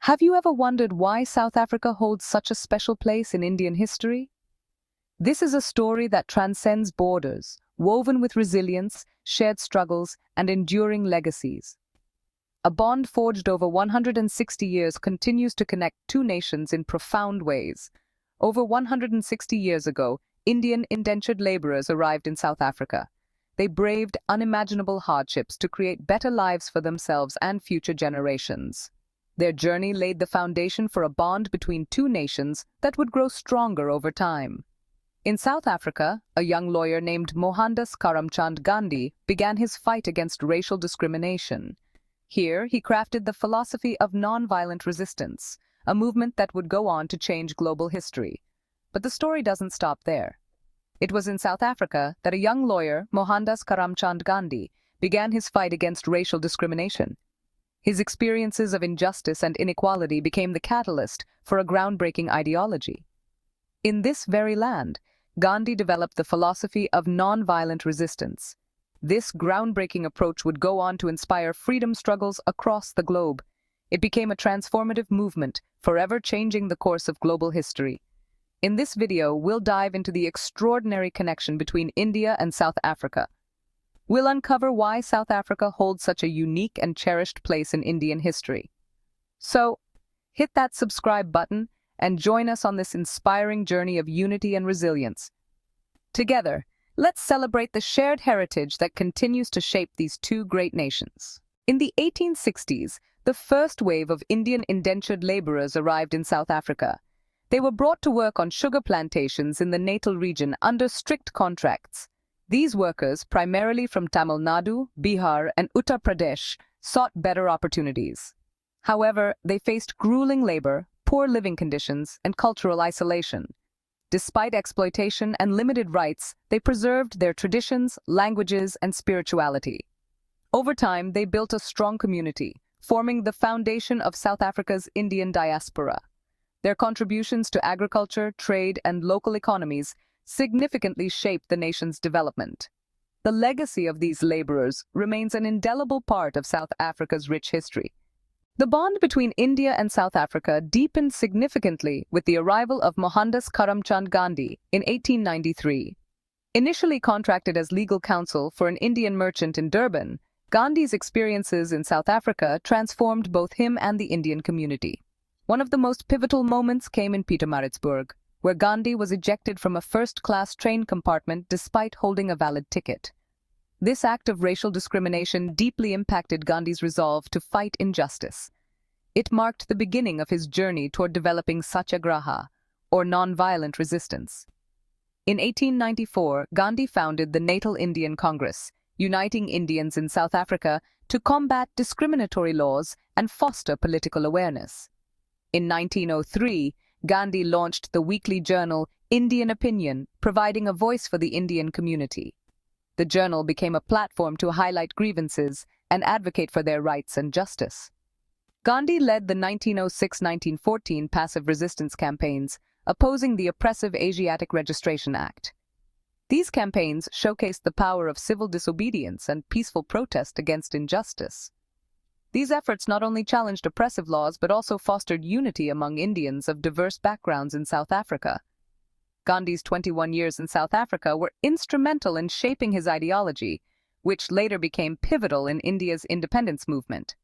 Have you ever wondered why South Africa holds such a special place in Indian history? This is a story that transcends borders, woven with resilience, shared struggles, and enduring legacies. A bond forged over 160 years continues to connect two nations in profound ways. Over 160 years ago, Indian indentured laborers arrived in South Africa. They braved unimaginable hardships to create better lives for themselves and future generations. Their journey laid the foundation for a bond between two nations that would grow stronger over time. In South Africa, a young lawyer named Mohandas Karamchand Gandhi began his fight against racial discrimination. Here, he crafted the philosophy of nonviolent resistance, a movement that would go on to change global history. But the story doesn't stop there. It was in South Africa that a young lawyer, Mohandas Karamchand Gandhi, began his fight against racial discrimination. His experiences of injustice and inequality became the catalyst for a groundbreaking ideology. In this very land, Gandhi developed the philosophy of nonviolent resistance. This groundbreaking approach would go on to inspire freedom struggles across the globe. It became a transformative movement, forever changing the course of global history. In this video, we'll dive into the extraordinary connection between India and South Africa. We'll uncover why South Africa holds such a unique and cherished place in Indian history. So, hit that subscribe button and join us on this inspiring journey of unity and resilience. Together, let's celebrate the shared heritage that continues to shape these two great nations. In the 1860s, the first wave of Indian indentured laborers arrived in South Africa. They were brought to work on sugar plantations in the Natal region under strict contracts. These workers, primarily from Tamil Nadu, Bihar, and Uttar Pradesh, sought better opportunities. However, they faced grueling labor, poor living conditions, and cultural isolation. Despite exploitation and limited rights, they preserved their traditions, languages, and spirituality. Over time, they built a strong community, forming the foundation of South Africa's Indian diaspora. Their contributions to agriculture, trade, and local economies significantly shaped the nation's development. The legacy of these laborers remains an indelible part of South Africa's rich history. The bond between India and South Africa deepened significantly with the arrival of Mohandas Karamchand Gandhi in 1893. Initially contracted as legal counsel for an Indian merchant in Durban, Gandhi's experiences in South Africa transformed both him and the Indian community. One of the most pivotal moments came in Pietermaritzburg, where Gandhi was ejected from a first-class train compartment despite holding a valid ticket. This act of racial discrimination deeply impacted Gandhi's resolve to fight injustice. It marked the beginning of his journey toward developing satyagraha, or nonviolent resistance. In 1894, Gandhi founded the Natal Indian Congress, uniting Indians in South Africa to combat discriminatory laws and foster political awareness. In 1903, Gandhi launched the weekly journal Indian Opinion, providing a voice for the Indian community. The journal became a platform to highlight grievances and advocate for their rights and justice. Gandhi led the 1906-1914 passive resistance campaigns, opposing the oppressive Asiatic Registration Act. These campaigns showcased the power of civil disobedience and peaceful protest against injustice. These efforts not only challenged oppressive laws but also fostered unity among Indians of diverse backgrounds in South Africa. Gandhi's 21 years in South Africa were instrumental in shaping his ideology, which later became pivotal in India's independence movement.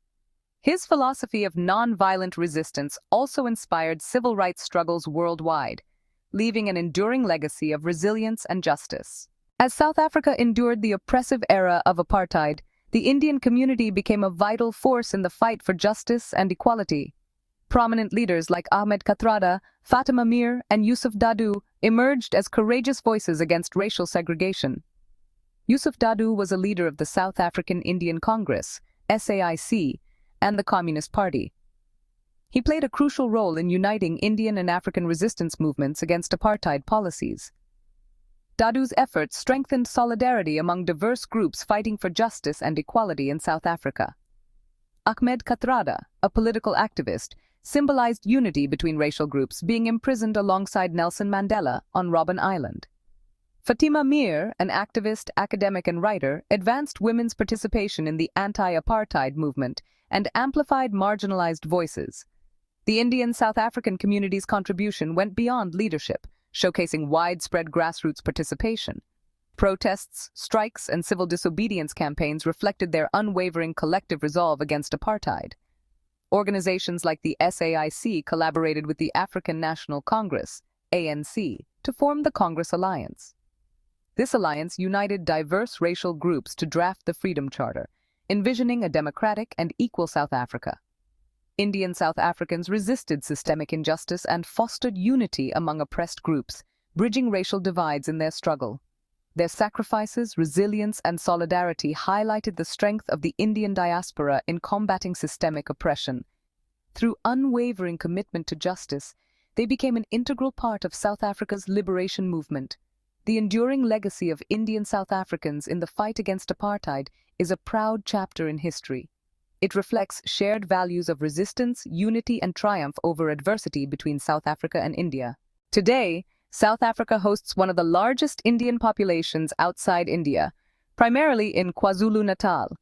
His philosophy of nonviolent resistance also inspired civil rights struggles worldwide, leaving an enduring legacy of resilience and justice. As South Africa endured the oppressive era of apartheid, the Indian community became a vital force in the fight for justice and equality. Prominent leaders like Ahmed Kathrada, Fatima Mir, and Yusuf Dadoo emerged as courageous voices against racial segregation. Yusuf Dadoo was a leader of the South African Indian Congress, SAIC, and the Communist Party. He played a crucial role in uniting Indian and African resistance movements against apartheid policies. Dadoo's efforts strengthened solidarity among diverse groups fighting for justice and equality in South Africa. Ahmed Kathrada, a political activist, symbolized unity between racial groups, being imprisoned alongside Nelson Mandela on Robben Island. Fatima Mir, an activist, academic, and writer, advanced women's participation in the anti-apartheid movement and amplified marginalized voices. The Indian-South African community's contribution went beyond leadership, showcasing widespread grassroots participation. Protests, strikes, and civil disobedience campaigns reflected their unwavering collective resolve against apartheid. Organizations like the SAIC collaborated with the African National Congress, ANC, to form the Congress Alliance. This alliance united diverse racial groups to draft the Freedom Charter, envisioning a democratic and equal South Africa. Indian South Africans resisted systemic injustice and fostered unity among oppressed groups, bridging racial divides in their struggle. Their sacrifices, resilience, and solidarity highlighted the strength of the Indian diaspora in combating systemic oppression. Through unwavering commitment to justice, they became an integral part of South Africa's liberation movement. The enduring legacy of Indian South Africans in the fight against apartheid is a proud chapter in history. It reflects shared values of resistance, unity, and triumph over adversity between South Africa and India. Today, South Africa hosts one of the largest Indian populations outside India, primarily in KwaZulu-Natal.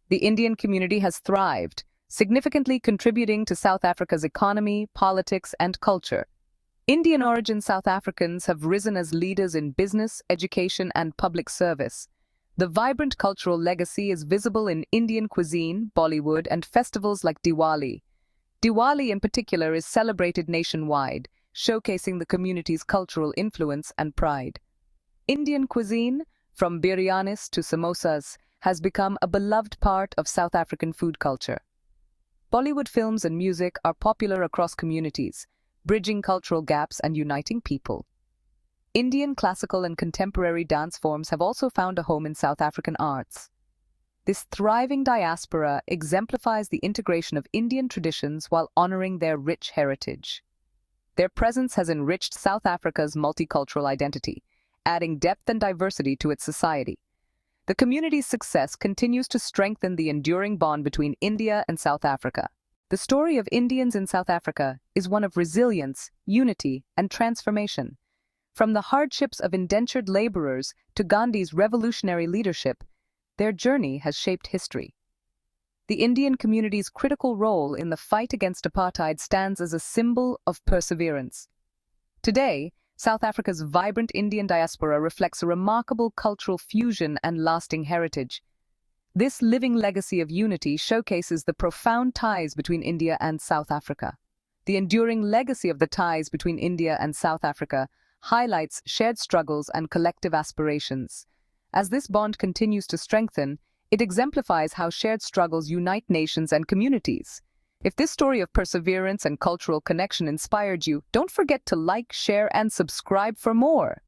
The Indian community has thrived, significantly contributing to South Africa's economy, politics, and culture. Indian-origin South Africans have risen as leaders in business, education, and public service. The vibrant cultural legacy is visible in Indian cuisine, Bollywood, and festivals like Diwali. Diwali in particular is celebrated nationwide, showcasing the community's cultural influence and pride. Indian cuisine, from biryanis to samosas, has become a beloved part of South African food culture. Bollywood films and music are popular across communities, bridging cultural gaps and uniting people. Indian classical and contemporary dance forms have also found a home in South African arts. This thriving diaspora exemplifies the integration of Indian traditions while honoring their rich heritage. Their presence has enriched South Africa's multicultural identity, adding depth and diversity to its society. The community's success continues to strengthen the enduring bond between India and South Africa. The story of Indians in South Africa is one of resilience, unity, and transformation. From the hardships of indentured laborers to Gandhi's revolutionary leadership, their journey has shaped history. The Indian community's critical role in the fight against apartheid stands as a symbol of perseverance. Today, South Africa's vibrant Indian diaspora reflects a remarkable cultural fusion and lasting heritage. This living legacy of unity showcases the profound ties between India and South Africa. The enduring legacy of the ties between India and South Africa highlights shared struggles and collective aspirations. As this bond continues to strengthen, it exemplifies how shared struggles unite nations and communities. If this story of perseverance and cultural connection inspired you, don't forget to like, share, and subscribe for more.